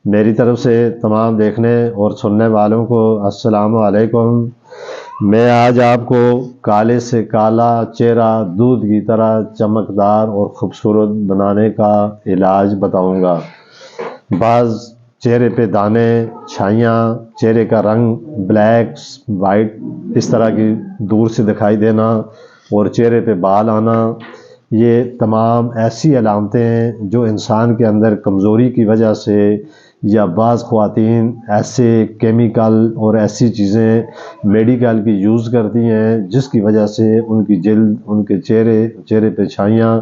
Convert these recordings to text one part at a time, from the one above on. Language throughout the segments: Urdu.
میری طرف سے تمام دیکھنے اور سننے والوں کو السلام علیکم۔ میں آج آپ کو کالے سے کالا چہرہ دودھ کی طرح چمکدار اور خوبصورت بنانے کا علاج بتاؤں گا۔ بعض چہرے پہ دانے، چھائیاں، چہرے کا رنگ بلیک، وائٹ اس طرح کی دور سے دکھائی دینا اور چہرے پہ بال آنا، یہ تمام ایسی علامتیں ہیں جو انسان کے اندر کمزوری کی وجہ سے یا بعض خواتین ایسے کیمیکل اور ایسی چیزیں میڈیکل کی یوز کرتی ہیں جس کی وجہ سے ان کی جلد، ان کے چہرے پہ چھائیاں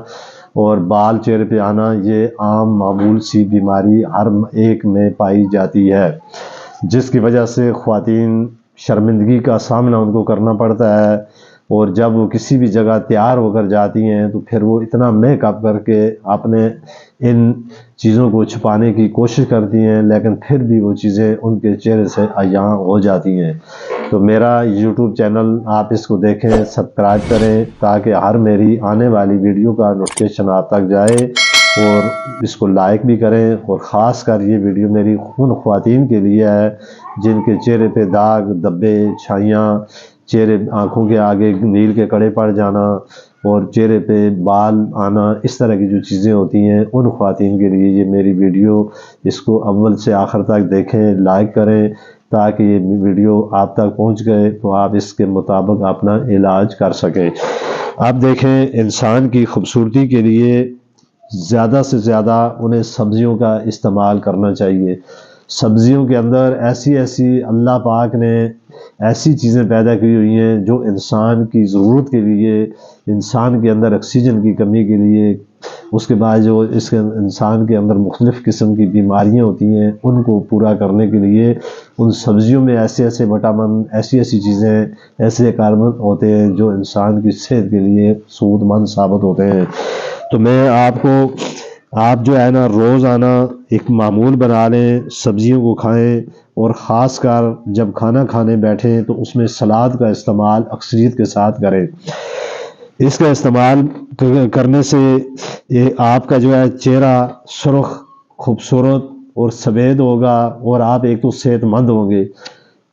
اور بال چہرے پہ آنا یہ عام معمول سی بیماری ہر ایک میں پائی جاتی ہے، جس کی وجہ سے خواتین شرمندگی کا سامنا ان کو کرنا پڑتا ہے، اور جب وہ کسی بھی جگہ تیار ہو کر جاتی ہیں تو پھر وہ اتنا میک اپ کر کے اپنے ان چیزوں کو چھپانے کی کوشش کرتی ہیں، لیکن پھر بھی وہ چیزیں ان کے چہرے سے عیاں ہو جاتی ہیں۔ تو میرا یوٹیوب چینل آپ اس کو دیکھیں، سبسکرائب کریں تاکہ ہر میری آنے والی ویڈیو کا نوٹیفیکیشن آپ تک جائے، اور اس کو لائک بھی کریں۔ اور خاص کر یہ ویڈیو میری ان خواتین کے لیے ہے جن کے چہرے پہ داغ، دبے، چھائیاں، چہرے آنکھوں کے آگے نیل کے کڑے پڑ جانا اور چہرے پہ بال آنا، اس طرح کی جو چیزیں ہوتی ہیں ان خواتین کے لیے یہ میری ویڈیو، اس کو اول سے آخر تک دیکھیں، لائک کریں تاکہ یہ ویڈیو آپ تک پہنچ گئے تو آپ اس کے مطابق اپنا علاج کر سکیں۔ اب دیکھیں، انسان کی خوبصورتی کے لیے زیادہ سے زیادہ انہیں سبزیوں کا استعمال کرنا چاہیے۔ سبزیوں کے اندر ایسی اللہ پاک نے ایسی چیزیں پیدا کی ہوئی ہیں جو انسان کی ضرورت کے لیے، انسان کے اندر آکسیجن کی کمی کے لیے، اس کے بعد جو اس کے انسان کے اندر مختلف قسم کی بیماریاں ہوتی ہیں ان کو پورا کرنے کے لیے ان سبزیوں میں ایسے وٹامن، ایسی چیزیں، ایسے کاربن ہوتے ہیں جو انسان کی صحت کے لیے سود مند ثابت ہوتے ہیں۔ تو میں آپ جو ہے نا روزانہ ایک معمول بنا لیں، سبزیوں کو کھائیں، اور خاص کر جب کھانا کھانے بیٹھیں تو اس میں سلاد کا استعمال اکثریت کے ساتھ کریں۔ اس کا استعمال کرنے سے آپ کا جو ہے چہرہ سرخ، خوبصورت اور سفید ہوگا، اور آپ ایک تو صحت مند ہوں گے۔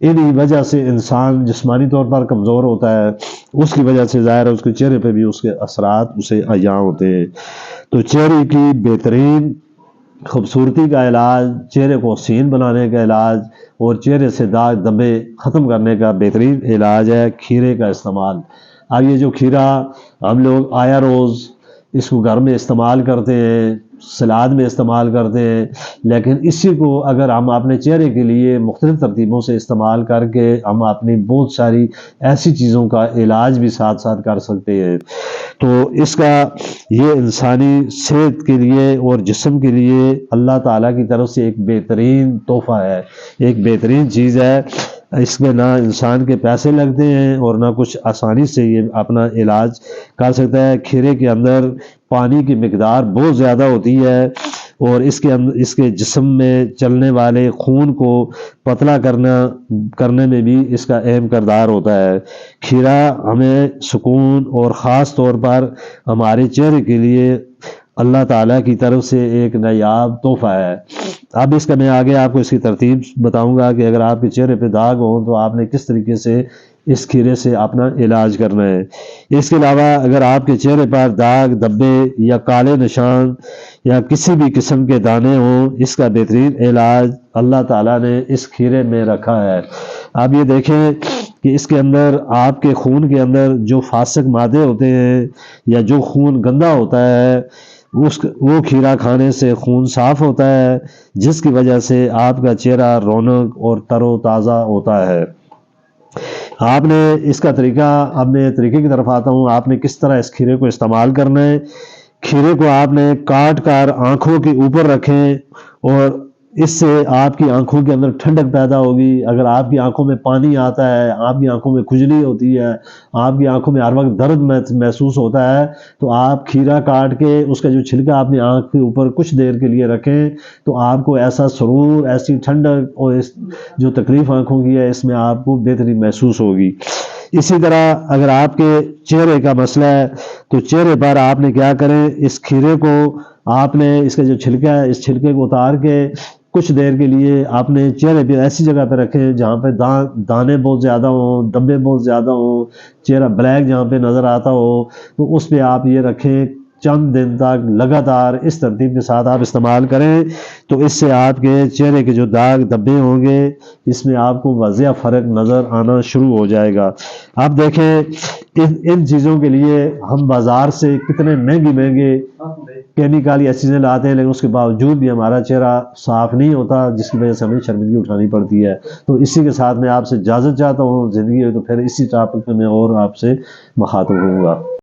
انہی وجہ سے انسان جسمانی طور پر کمزور ہوتا ہے، اس کی وجہ سے ظاہر ہے اس کے چہرے پہ بھی اس کے اثرات اسے عیاں ہوتے ہیں۔ تو چہرے کی بہترین خوبصورتی کا علاج، چہرے کو حسین بنانے کا علاج اور چہرے سے داغ دبے ختم کرنے کا بہترین علاج ہے کھیرے کا استعمال۔ اب یہ جو کھیرا ہم لوگ آیا روز اس کو گھر میں استعمال کرتے ہیں، سلاد میں استعمال کرتے ہیں، لیکن اسی کو اگر ہم اپنے چہرے کے لیے مختلف ترتیبوں سے استعمال کر کے ہم اپنی بہت ساری ایسی چیزوں کا علاج بھی ساتھ ساتھ کر سکتے ہیں۔ تو اس کا یہ انسانی صحت کے لیے اور جسم کے لیے اللہ تعالیٰ کی طرف سے ایک بہترین تحفہ ہے، ایک بہترین چیز ہے۔ اس میں نہ انسان کے پیسے لگتے ہیں اور نہ کچھ، آسانی سے یہ اپنا علاج کر سکتا ہے۔ کھیرے کے اندر پانی کی مقدار بہت زیادہ ہوتی ہے اور اس کے جسم میں چلنے والے خون کو پتلا کرنے میں بھی اس کا اہم کردار ہوتا ہے۔ کھیرا ہمیں سکون اور خاص طور پر ہمارے چہرے کے لیے اللہ تعالیٰ کی طرف سے ایک نایاب تحفہ ہے۔ اب اس کا میں آگے آپ کو اس کی ترتیب بتاؤں گا کہ اگر آپ کے چہرے پہ داغ ہوں تو آپ نے کس طریقے سے اس کھیرے سے اپنا علاج کرنا ہے۔ اس کے علاوہ اگر آپ کے چہرے پر داغ، دبے یا کالے نشان یا کسی بھی قسم کے دانے ہوں، اس کا بہترین علاج اللہ تعالیٰ نے اس کھیرے میں رکھا ہے۔ اب یہ دیکھیں کہ اس کے اندر، آپ کے خون کے اندر جو فاسق مادے ہوتے ہیں یا جو خون گندا ہوتا ہے، وہ کھیرا کھانے سے خون صاف ہوتا ہے، جس کی وجہ سے آپ کا چہرہ رونق اور تر و تازہ ہوتا ہے۔ آپ نے اس کا طریقہ، اب میں طریقے کی طرف آتا ہوں، آپ نے کس طرح اس کھیرے کو استعمال کرنا ہے۔ کھیرے کو آپ نے کاٹ کر آنکھوں کے اوپر رکھیں اور اس سے آپ کی آنکھوں کے اندر ٹھنڈک پیدا ہوگی۔ اگر آپ کی آنکھوں میں پانی آتا ہے، آپ کی آنکھوں میں کھجلی ہوتی ہے، آپ کی آنکھوں میں ہر وقت درد محسوس ہوتا ہے، تو آپ کھیرا کاٹ کے اس کا جو چھلکا اپنی آنکھ کے اوپر کچھ دیر کے لیے رکھیں تو آپ کو ایسا سرور، ایسی ٹھنڈک اور جو تکلیف آنکھوں کی ہے اس میں آپ کو بہتری محسوس ہوگی۔ اسی طرح اگر آپ کے چہرے کا مسئلہ ہے تو چہرے پر آپ نے کیا کریں، اس کھیرے کو آپ نے، اس کا جو چھلکا ہے اس چھلکے کو اتار کے کچھ دیر کے لیے آپ نے چہرے پہ ایسی جگہ پہ رکھیں جہاں پہ دانے بہت زیادہ ہوں، دبے بہت زیادہ ہوں، چہرہ بلیک جہاں پہ نظر آتا ہو، تو اس پہ آپ یہ رکھیں چند دن تک لگاتار اس ترتیب کے ساتھ آپ استعمال کریں، تو اس سے آپ کے چہرے کے جو داغ دبے ہوں گے اس میں آپ کو واضح فرق نظر آنا شروع ہو جائے گا۔ آپ دیکھیں ان چیزوں کے لیے ہم بازار سے کتنے مہنگے کیمیکل یا چیزیں لاتے ہیں، لیکن اس کے باوجود بھی ہمارا چہرہ صاف نہیں ہوتا، جس کی وجہ سے ہمیں شرمندگی اٹھانی پڑتی ہے۔ تو اسی کے ساتھ میں آپ سے اجازت چاہتا ہوں، زندگی ہے تو پھر اسی ٹاپک پہ میں اور آپ سے مخاطب ہوں گا۔